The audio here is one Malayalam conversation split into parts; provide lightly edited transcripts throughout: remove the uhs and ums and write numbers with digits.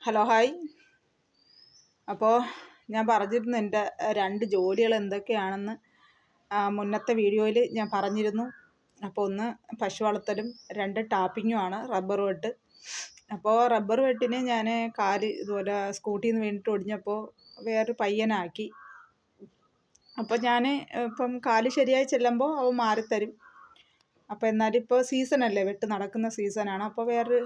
Hello hi. അപ്പോൾ ഞാൻ പറഞ്ഞിരുന്നു എൻ്റെ 2 ജോലികൾ എന്തൊക്കെയാണെന്ന് മുന്നത്തെ വീഡിയോയിൽ ഞാൻ പറഞ്ഞിരുന്നു. അപ്പോൾ 1 പശു വളർത്തലും 2 ടാപ്പിങ്ങുമാണ്, റബ്ബർ വെട്ട്. അപ്പോൾ റബ്ബർ വെട്ടിന് ഞാൻ കാല് ഇതുപോലെ സ്കൂട്ടിയിൽ നിന്ന് വീണിട്ട് ഒടിഞ്ഞപ്പോൾ വേറൊരു പയ്യനാക്കി. അപ്പോൾ ഞാൻ ഇപ്പം കാല് ശരിയായി ചെല്ലുമ്പോൾ അവൻ മാറിത്തരും. അപ്പോൾ എന്നാലും ഇപ്പോൾ സീസണല്ലേ, വെട്ട് നടക്കുന്ന സീസണാണ്. അപ്പോൾ വേറൊരു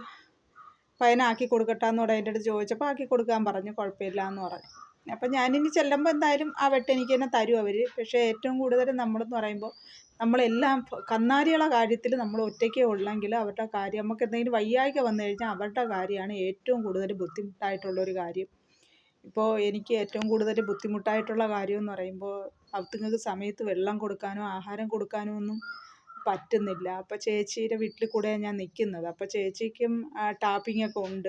പയ്യനാക്കി കൊടുക്കട്ടാന്ന് പറഞ്ഞ് എൻ്റെ അടുത്ത് ചോദിച്ചപ്പോൾ ആക്കി കൊടുക്കാൻ പറഞ്ഞു, കുഴപ്പമില്ല എന്ന് പറഞ്ഞു. അപ്പം ഞാനിനി ചെല്ലുമ്പോൾ എന്തായാലും ആ വെട്ട് എനിക്ക് തന്നെ തരും അവർ. പക്ഷേ ഏറ്റവും കൂടുതൽ നമ്മളെന്ന് പറയുമ്പോൾ നമ്മളെല്ലാം കന്നാലികളുടെ കാര്യത്തിൽ നമ്മൾ ഒറ്റയ്ക്കേ ഉള്ളെങ്കിൽ അവരുടെ കാര്യം, നമുക്ക് എന്തെങ്കിലും വയ്യായ്ക വന്നു കഴിഞ്ഞാൽ അവരുടെ കാര്യമാണ് ഏറ്റവും കൂടുതൽ ബുദ്ധിമുട്ടായിട്ടുള്ളൊരു കാര്യം. ഇപ്പോൾ എനിക്ക് ഏറ്റവും കൂടുതൽ ബുദ്ധിമുട്ടായിട്ടുള്ള കാര്യം എന്ന് പറയുമ്പോൾ അവർക്ക് സമയത്ത് വെള്ളം കൊടുക്കാനോ ആഹാരം കൊടുക്കാനോ ഒന്നും പറ്റുന്നില്ല. അപ്പോൾ ചേച്ചിയുടെ വീട്ടിൽ കൂടെയാണ് ഞാൻ നിൽക്കുന്നത്. അപ്പോൾ ചേച്ചിക്കും ടാപ്പിങ്ങൊക്കെ ഉണ്ട്.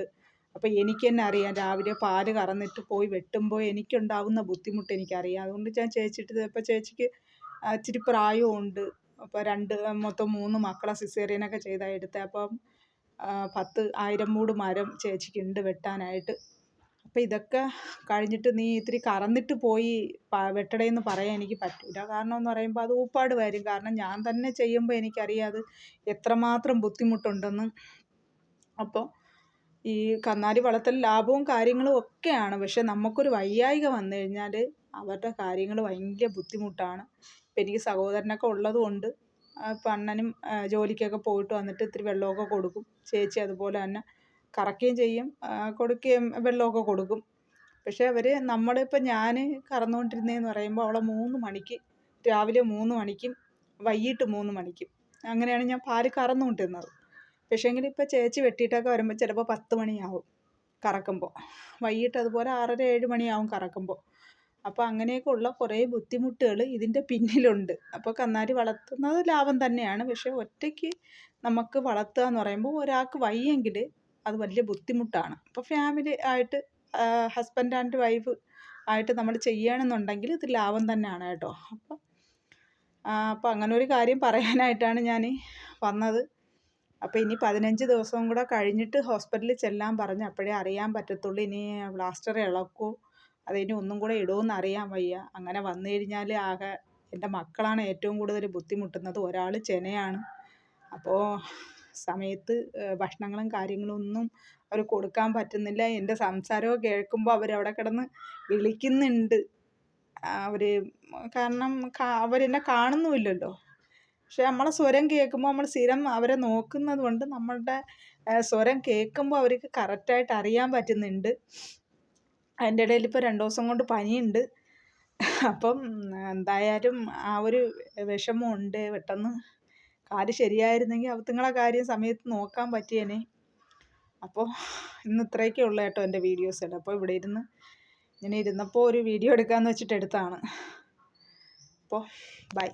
അപ്പോൾ എനിക്ക് തന്നെ അറിയാം, രാവിലെ പാല് കറന്നിട്ട് പോയി വെട്ടുമ്പോൾ എനിക്കുണ്ടാവുന്ന ബുദ്ധിമുട്ട് എനിക്കറിയാം. അതുകൊണ്ട് ഞാൻ ചേച്ചിട്ട് ഇപ്പോൾ ചേച്ചിക്ക് ഇച്ചിരി പ്രായവും ഉണ്ട്. അപ്പോൾ മൊത്തം 3 മക്കളെ സിസേറിയനൊക്കെ ചെയ്താണ് എടുത്തത്. അപ്പം 10,000 മൂട് മരം ചേച്ചിക്കുണ്ട് വെട്ടാനായിട്ട്. അപ്പോൾ ഇതൊക്കെ കഴിഞ്ഞിട്ട് നീ ഇത്തിരി കറന്നിട്ട് പോയി വെട്ടടേന്ന് പറയാൻ എനിക്ക് പറ്റില്ല. കാരണം എന്ന് പറയുമ്പോൾ അത് ഊപ്പാട് വരും. കാരണം ഞാൻ തന്നെ ചെയ്യുമ്പോൾ എനിക്കറിയാം അത് എത്രമാത്രം ബുദ്ധിമുട്ടുണ്ടെന്ന്. അപ്പോൾ ഈ കന്നാലി വളർത്തൽ ലാഭവും കാര്യങ്ങളും ഒക്കെയാണ്. പക്ഷെ നമുക്കൊരു വയ്യായ്ക വന്നു കഴിഞ്ഞാൽ അവരുടെ കാര്യങ്ങൾ ഭയങ്കര ബുദ്ധിമുട്ടാണ്. ഇപ്പം എനിക്ക് സഹോദരനൊക്കെ ഉള്ളത് കൊണ്ട് ഇപ്പം അണ്ണനും ജോലിക്കൊക്കെ പോയിട്ട് വന്നിട്ട് ഇത്തിരി വെള്ളമൊക്കെ കൊടുക്കും. ചേച്ചി അതുപോലെ തന്നെ കറക്കുകയും ചെയ്യും, കൊടുക്കുകയും വെള്ളമൊക്കെ കൊടുക്കും. പക്ഷേ നമ്മളിപ്പോൾ ഞാൻ കറന്നുകൊണ്ടിരുന്നതെന്ന് പറയുമ്പോൾ അവളെ 3 മണിക്ക്, രാവിലെ 3 മണിക്കും വൈകിട്ട് 3 മണിക്കും അങ്ങനെയാണ് ഞാൻ പാല് കറന്നുകൊണ്ടിരുന്നത്. പക്ഷേങ്കിൽ ഇപ്പോൾ ചേച്ചി വെട്ടിയിട്ടൊക്കെ വരുമ്പോൾ ചിലപ്പോൾ 10 മണിയാവും കറക്കുമ്പോൾ, വൈകിട്ട് അതുപോലെ 6:30 7 മണിയാവും കറക്കുമ്പോൾ. അപ്പോൾ അങ്ങനെയൊക്കെ ഉള്ള കുറേ ബുദ്ധിമുട്ടുകൾ ഇതിൻ്റെ പിന്നിലുണ്ട്. അപ്പോൾ കന്നാലി വളർത്തുന്നത് ലാഭം തന്നെയാണ്. പക്ഷേ ഒറ്റയ്ക്ക് നമുക്ക് വളർത്തുക എന്ന് പറയുമ്പോൾ ഒരാൾക്ക് വയ്യെങ്കിൽ അത് വലിയ ബുദ്ധിമുട്ടാണ്. അപ്പോൾ ഫാമിലി ആയിട്ട് ഹസ്ബൻഡ് ആൻഡ് വൈഫ് ആയിട്ട് നമ്മൾ ചെയ്യണമെന്നുണ്ടെങ്കിൽ ഇത് ലാഭം തന്നെയാണ് കേട്ടോ. അപ്പോൾ അങ്ങനെ ഒരു കാര്യം പറയാനായിട്ടാണ് ഞാൻ വന്നത്. അപ്പോൾ ഇനി 15 ദിവസവും കൂടെ കഴിഞ്ഞിട്ട് ഹോസ്പിറ്റലിൽ ചെല്ലാൻ പറഞ്ഞ്, അപ്പോഴേ അറിയാൻ പറ്റത്തുള്ളൂ ഇനി പ്ലാസ്റ്റർ ഇളക്കുമോ അതിനി ഒന്നും കൂടെ ഇടുമോയെന്ന് അറിയാൻ വയ്യ. അങ്ങനെ വന്നു കഴിഞ്ഞാൽ ആകെ എൻ്റെ മക്കളാണ് ഏറ്റവും കൂടുതൽ ബുദ്ധിമുട്ടുന്നത്. ഒരാൾ ചെനയാണ്. അപ്പോൾ സമയത്ത് ഭക്ഷണങ്ങളും കാര്യങ്ങളും ഒന്നും അവർ കൊടുക്കാൻ പറ്റുന്നില്ല. എൻ്റെ സംസാരമൊക്കെ കേൾക്കുമ്പോൾ അവരവിടെ കിടന്ന് വിളിക്കുന്നുണ്ട്. കാരണം അവരെന്നെ കാണുന്നുമില്ലല്ലോ. പക്ഷെ നമ്മളെ സ്വരം കേൾക്കുമ്പോൾ നമ്മൾ സ്ഥിരം അവരെ നോക്കുന്നത് കൊണ്ട് നമ്മളുടെ സ്വരം കേൾക്കുമ്പോൾ അവർക്ക് കറക്റ്റായിട്ട് അറിയാൻ പറ്റുന്നുണ്ട്. അതിൻ്റെ ഇടയിൽ ഇപ്പോൾ 2 ദിവസം കൊണ്ട് പനിയുണ്ട്. അപ്പം എന്തായാലും ആ ഒരു വിഷമമുണ്ട്. പെട്ടെന്ന് കാല് ശരിയായിരുന്നെങ്കിൽ അവത്തുങ്ങളെ കാര്യം സമയത്ത് നോക്കാൻ പറ്റിയേനെ. അപ്പോൾ ഇന്ന് ഇത്രയൊക്കെ ഉള്ളൂ കേട്ടോ എൻ്റെ വീഡിയോസ്. അപ്പോൾ ഇവിടെ ഇങ്ങനെ ഇരുന്നപ്പോൾ ഒരു വീഡിയോ എടുക്കാമെന്ന് വെച്ചിട്ട് എടുത്തതാണ്. അപ്പോൾ ബൈ.